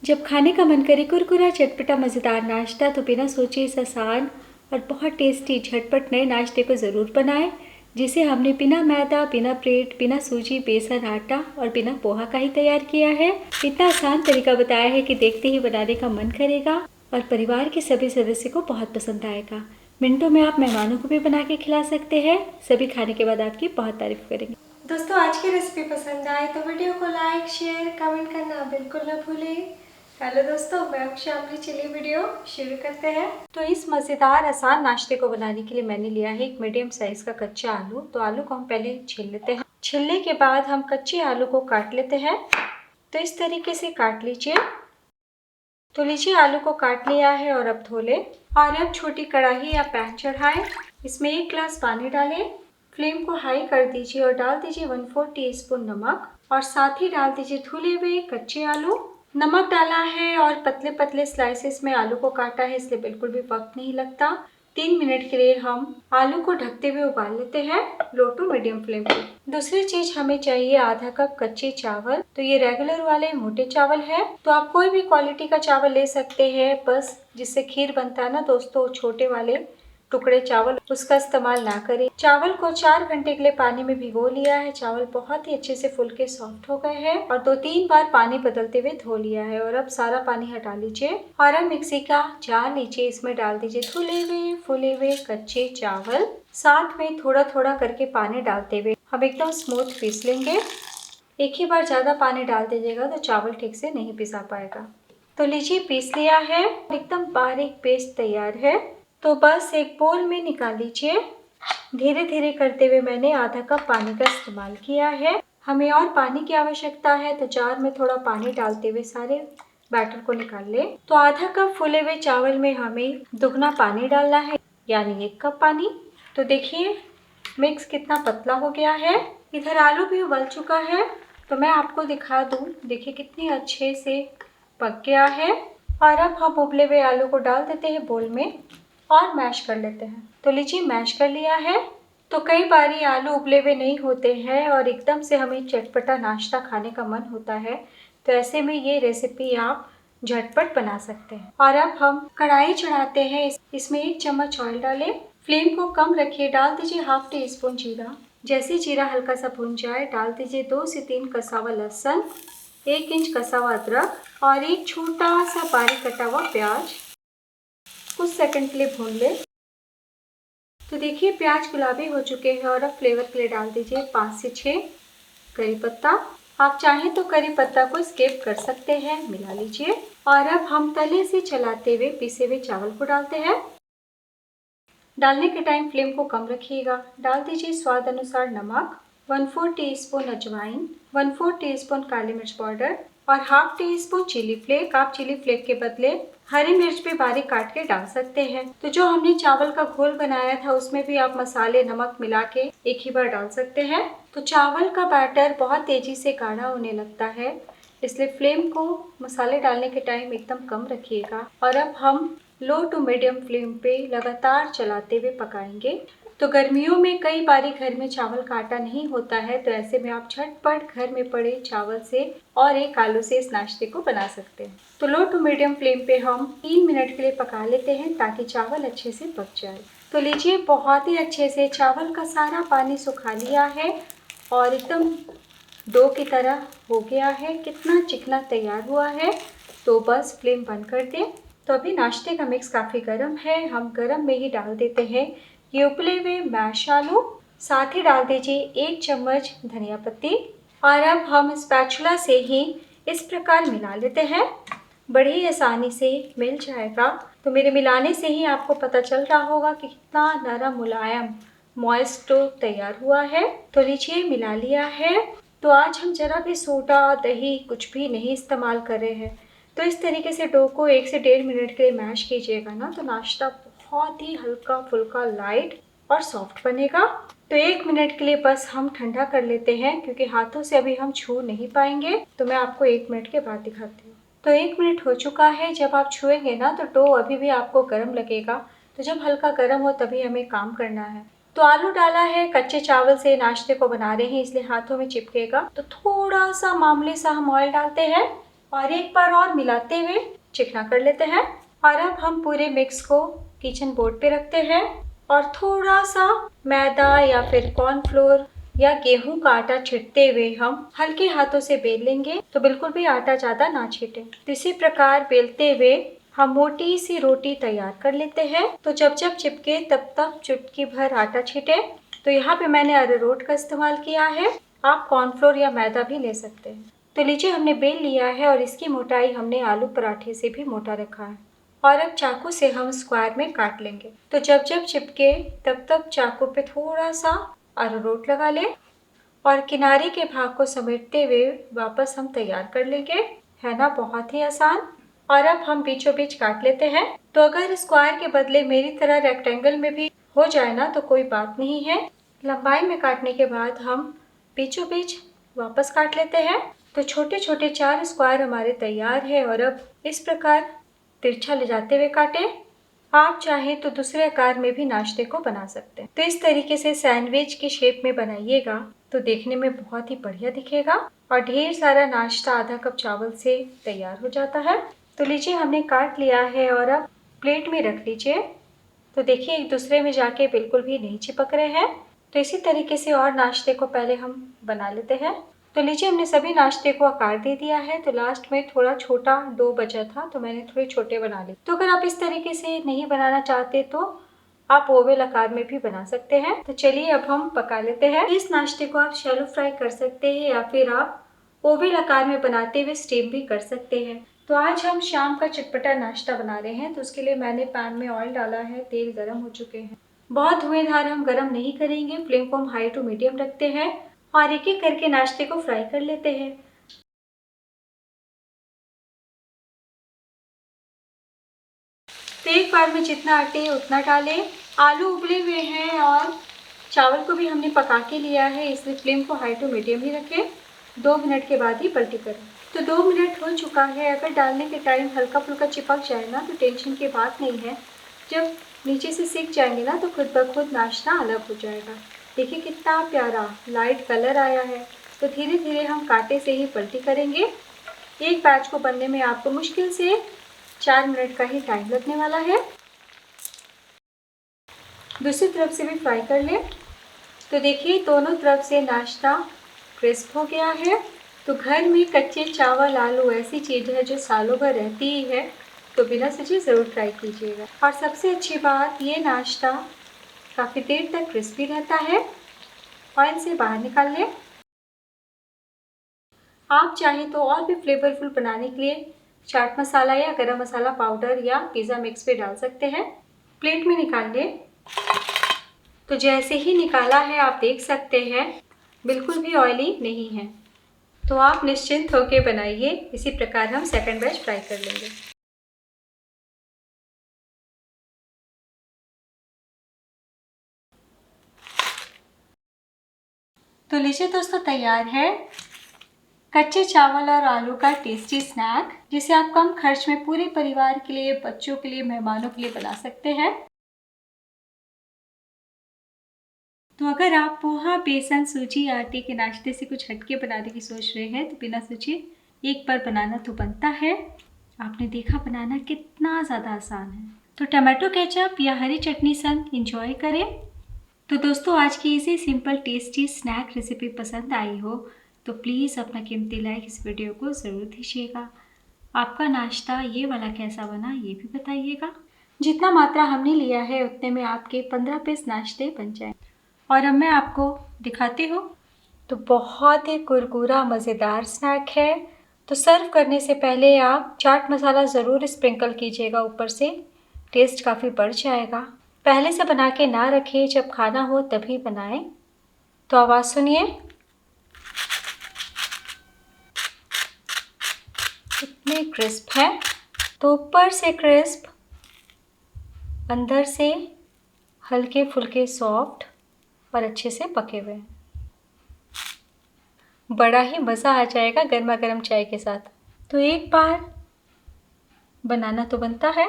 जब खाने का मन करे कुरकुरा चटपटा मज़ेदार नाश्ता तो बिना सोचे इस आसान और बहुत टेस्टी झटपट नए नाश्ते को ज़रूर बनाएं, जिसे हमने बिना मैदा, बिना ब्रेड, बिना सूजी, बेसन, आटा और बिना पोहा का ही तैयार किया है। इतना आसान तरीका बताया है कि देखते ही बनाने का मन करेगा और परिवार के सभी सदस्य को बहुत पसंद आएगा। मिनटों में आप मेहमानों को भी बना के खिला सकते हैं। सभी खाने के बाद आपकी बहुत तारीफ करेंगे। दोस्तों, आज की रेसिपी पसंद आए तो वीडियो को लाइक, शेयर, कमेंट करना बिल्कुल न भूलें। हेलो दोस्तों, मैं अक्षामली। चलिए वीडियो शुरू करते हैं। तो इस मज़ेदार आसान नाश्ते को बनाने के लिए मैंने लिया है एक मीडियम साइज़ का कच्चा आलू। तो आलू को हम पहले छील लेते हैं। छीलने के बाद हम कच्चे आलू को काट लेते हैं। तो इस तरीके से काट लीजिए। तो लीजिए, आलू को काट लिया है और अब धो लें। और अब छोटी कढ़ाई या पैन चढ़ाएं। इसमें 1 गिलास पानी डालें। फ्लेम को हाई कर दीजिए और डाल दीजिए 1/4 टीस्पून नमक और साथ ही डाल दीजिए धुले हुए कच्चे आलू। नमक डाला है और पतले पतले स्लाइसेस में आलू को काटा है, इसलिए बिल्कुल भी वक्त नहीं लगता। 3 मिनट के लिए हम आलू को ढकते हुए उबाल लेते हैं, लो टू मीडियम फ्लेम पे। दूसरी चीज हमें चाहिए आधा कप कच्चे चावल। तो ये रेगुलर वाले मोटे चावल है। तो आप कोई भी क्वालिटी का चावल ले सकते हैं, बस जिससे खीर बनता है ना दोस्तों, छोटे वाले टुकड़े चावल, उसका इस्तेमाल ना करें। चावल को 4 घंटे के लिए पानी में भिगो लिया है। चावल बहुत ही अच्छे से फूल के सॉफ्ट हो गए हैं और 2-3 बार पानी बदलते हुए धो लिया है। और अब सारा पानी हटा लीजिए और अब मिक्सी का जार लीजिए। इसमें डाल दीजिए धुले हुए फूले हुए कच्चे चावल। साथ में थोड़ा थोड़ा करके पानी डालते हुए हम एकदम स्मूथ पीस लेंगे। एक ही बार ज्यादा पानी डाल दीजिएगा तो चावल ठीक से नहीं पिसा पाएगा। तो लीजिए, पीस लिया है, एकदम बारीक पेस्ट तैयार है। तो बस एक बोल में निकाल लीजिए। धीरे धीरे करते हुए मैंने आधा कप पानी का इस्तेमाल किया है। हमें और पानी की आवश्यकता है, तो जार में थोड़ा पानी डालते हुए सारे बैटर को निकाल लें। तो आधा कप फूले हुए चावल में हमें दुगना पानी डालना है, यानी 1 कप पानी। तो देखिए मिक्स कितना पतला हो गया है। इधर आलू भी उबल चुका है। तो मैं आपको दिखा दूं, देखिए कितने अच्छे से पक गया है। और अब हम उबले हुए आलू को डाल देते हैं बोल में और मैश कर लेते हैं। तो लीजिए, मैश कर लिया है। तो कई बारी आलू उबले हुए नहीं होते हैं और एकदम से हमें चटपटा नाश्ता खाने का मन होता है, तो ऐसे में ये रेसिपी आप झटपट बना सकते हैं। और अब हम कढ़ाई चढ़ाते हैं। इसमें 1 चम्मच ऑयल डालें। फ्लेम को कम रखिए। डाल दीजिए ½ टीस्पून जीरा। जैसे जीरा हल्का सा भुन जाए, डाल दीजिए 2 से 3 कसा हुआ लहसुन, 1 इंच कसा हुआ अदरक और एक छोटा सा बारीक कटा हुआ प्याज। कुछ सेकंड के लिए भून ले। तो देखिए प्याज गुलाबी हो चुके हैं और अब फ्लेवर के लिए डाल दीजिए 5 से 6 करी पत्ता। आप चाहें तो करी पत्ता को स्किप कर सकते हैं, मिला लीजिए। और अब हम तले से चलाते हुए पीसे हुए चावल को डालते हैं। डालने के टाइम फ्लेम को कम रखिएगा। डाल दीजिए स्वाद अनुसार नमक, 1/4 टीस्पून अजवाइन, 1/4 टीस्पून काली मिर्च पाउडर और ½ टीस्पून चिली फ्लेक। आप चिली फ्लेक के बदले हरी मिर्च भी बारीक काट के डाल सकते हैं। तो जो हमने चावल का घोल बनाया था, उसमें भी आप मसाले नमक मिला के एक ही बार डाल सकते हैं। तो चावल का बैटर बहुत तेजी से गाढ़ा होने लगता है, इसलिए फ्लेम को मसाले डालने के टाइम एकदम कम रखिएगा। और अब हम लो टू मीडियम फ्लेम पे लगातार चलाते हुए पकाएंगे। तो गर्मियों में कई बारी घर में चावल का आटा नहीं होता है, तो ऐसे में आप झटपट घर में पड़े चावल से और एक आलू से इस नाश्ते को बना सकते हैं। तो लो टू मीडियम फ्लेम पे हम 3 मिनट के लिए पका लेते हैं, ताकि चावल अच्छे से पक जाए। तो लीजिए, बहुत ही अच्छे से चावल का सारा पानी सुखा लिया है और एकदम डो की तरह हो गया है। कितना चिकना तैयार हुआ है। तो बस फ्लेम बंद कर दें। तो अभी नाश्ते का मिक्स काफ़ी गर्म है, हम गर्म में ही डाल देते हैं ये उबले हुए मैश आलू। साथ ही डाल दीजिए 1 चम्मच धनिया पत्ती। और अब हम स्पैचुला से ही इस प्रकार मिला लेते हैं, बड़ी ही आसानी से मिल जाएगा। तो मेरे मिलाने से ही आपको पता चल रहा होगा कि कितना नरम मुलायम मॉइस्ट डो तैयार हुआ है। तो लीजिए, मिला लिया है। तो आज हम जरा भी सोडा दही कुछ भी नहीं इस्तेमाल कर रहे हैं। तो इस तरीके से डो को 1 से 1.5 मिनट के लिए मैश कीजिएगा ना, तो नाश्ता बहुत ही हल्का फुल्का लाइट और सॉफ्ट बनेगा। तो 1 मिनट के लिए बस हम ठंडा कर लेते हैं, क्योंकि हाथों से अभी हम छू नहीं पाएंगे। तो मैं आपको 1 मिनट के बाद दिखाती हूँ। तो 1 मिनट हो चुका है। जब आप छुएंगे ना, तो डो अभी भी आपको गर्म लगेगा। तो जब हल्का गर्म हो तभी हमें काम करना है। तो आलू डाला है, कच्चे चावल से नाश्ते को बना रहे हैं, इसलिए हाथों में चिपकेगा। तो थोड़ा सा मामूली सा हम ऑयल डालते हैं और एक बार और मिलाते हुए चिकना कर लेते हैं। और अब हम पूरे मिक्स को किचन बोर्ड पे रखते हैं और थोड़ा सा मैदा या फिर कॉर्नफ्लोर या गेहूं का आटा छिटते हुए हम हल्के हाथों से बेल लेंगे, तो बिल्कुल भी आटा ज़्यादा ना छीटे। इसी प्रकार बेलते हुए हम मोटी सी रोटी तैयार कर लेते हैं। तो जब जब चिपके तब तक चुटकी भर आटा छीटे। तो यहाँ पे मैंने अरारोट का इस्तेमाल किया है, आप कॉर्नफ्लोर या मैदा भी ले सकते हैं। तो लीजिए हमने बेल लिया है और इसकी मोटाई हमने आलू पराठे से भी मोटा रखा है। और अब चाकू से हम स्क्वायर में काट लेंगे। तो जब जब चिपके तब तक चाकू पे थोड़ा सा अरारोट लगा लें और किनारे के भाग को समेटते हुए वापस हम तैयार कर लेंगे। है ना बहुत ही आसान। और अब हम बीचों बीच काट लेते हैं। तो अगर स्क्वायर के बदले मेरी तरह रेक्टेंगल में भी हो जाए ना तो कोई बात नहीं है। लंबाई में काटने के बाद हम बीचों बीच वापस काट लेते हैं। तो छोटे छोटे 4 स्क्वायर हमारे तैयार है। और अब इस प्रकार तिरछा ले जाते हुए काटें। आप चाहें तो दूसरे आकार में भी नाश्ते को बना सकते हैं। तो इस तरीके से सैंडविच की शेप में बनाइएगा तो देखने में बहुत ही बढ़िया दिखेगा और ढेर सारा नाश्ता आधा कप चावल से तैयार हो जाता है। तो लीजिए हमने काट लिया है और अब प्लेट में रख लीजिए। तो देखिए एक दूसरे में जाके बिल्कुल भी नहीं चिपक रहे हैं। तो इसी तरीके से और नाश्ते को पहले हम बना लेते हैं। तो लीजिए हमने सभी नाश्ते को आकार दे दिया है। तो लास्ट में थोड़ा छोटा डो बचा था तो मैंने थोड़े छोटे बना लिए। तो अगर आप इस तरीके से नहीं बनाना चाहते तो आप ओवल आकार में भी बना सकते हैं। तो चलिए अब हम पका लेते हैं। इस नाश्ते को आप शैलो फ्राई कर सकते हैं या फिर आप ओवल आकार में बनाते हुए स्टीम भी कर सकते हैं। तो आज हम शाम का चटपटा नाश्ता बना रहे हैं। तो उसके लिए मैंने पैन में ऑयल डाला है, तेल गर्म हो चुके हैं। बहुत धुएंधार हम गर्म नहीं करेंगे, फ्लेम को हम हाई टू मीडियम रखते हैं और एक एक करके नाश्ते को फ्राई कर लेते हैं। तो एक बार में जितना आटे उतना डालें। आलू उबले हुए हैं और चावल को भी हमने पका के लिया है, इसलिए फ्लेम को हाई टू मीडियम ही रखें। 2 मिनट के बाद ही पलटी करें। तो 2 मिनट हो चुका है। अगर डालने के टाइम हल्का फुल्का चिपक जाए ना तो टेंशन की बात नहीं है। जब नीचे से सीख जाएंगे ना तो खुद ब खुद नाश्ता अलग हो जाएगा। देखिए कितना प्यारा लाइट कलर आया है। तो धीरे धीरे हम कांटे से ही पलटी करेंगे। एक बैच को बनने में आपको मुश्किल से 4 मिनट का ही टाइम लगने वाला है। दूसरी तरफ से भी फ्राई कर लें। तो देखिए दोनों तरफ से नाश्ता क्रिस्प हो गया है। तो घर में कच्चे चावल आलू ऐसी चीज़ है जो सालों भर रहती ही है। तो बिना सोचे ज़रूर ट्राई कीजिएगा। और सबसे अच्छी बात ये नाश्ता काफ़ी देर तक क्रिस्पी रहता है। ऑयल से बाहर निकाल लें। आप चाहें तो और भी फ्लेवरफुल बनाने के लिए चाट मसाला या गरम मसाला पाउडर या पिज़्ज़ा मिक्स भी डाल सकते हैं। प्लेट में निकाल लें। तो जैसे ही निकाला है आप देख सकते हैं बिल्कुल भी ऑयली नहीं है। तो आप निश्चिंत होकर बनाइए। इसी प्रकार हम सेकंड बैच फ्राई कर लेंगे। तो लीजिए दोस्तों तैयार है कच्चे चावल और आलू का टेस्टी स्नैक, जिसे आप कम खर्च में पूरे परिवार के लिए, बच्चों के लिए, मेहमानों के लिए बना सकते हैं। तो अगर आप पोहा, बेसन, सूजी, आटे के नाश्ते से कुछ हटके बनाने की सोच रहे हैं तो बिना सोचे एक बार बनाना तो बनता है। आपने देखा बनाना कितना ज़्यादा आसान है। तो टमाटो केचप या हरी चटनी संग इंजॉय करें। तो दोस्तों आज की इसी सिंपल टेस्टी स्नैक रेसिपी पसंद आई हो तो प्लीज़ अपना कीमती लाइक इस वीडियो को ज़रूर दीजिएगा। आपका नाश्ता ये वाला कैसा बना ये भी बताइएगा। जितना मात्रा हमने लिया है उतने में आपके 15 पीस नाश्ते बन जाएं। और अब मैं आपको दिखाती हूँ। तो बहुत ही कुरकुरा मज़ेदार स्नैक है। तो सर्व करने से पहले आप चाट मसाला ज़रूर स्प्रिंकल कीजिएगा ऊपर से, टेस्ट काफ़ी बढ़ जाएगा। पहले से बना के ना रखें, जब खाना हो तभी बनाएं। तो आवाज़ सुनिए कितने क्रिस्प है। तो ऊपर से क्रिस्प, अंदर से हल्के फुल्के सॉफ्ट और अच्छे से पके हुए हैं। बड़ा ही मज़ा आ जाएगा गर्मा गर्म चाय के साथ। तो एक बार बनाना तो बनता है।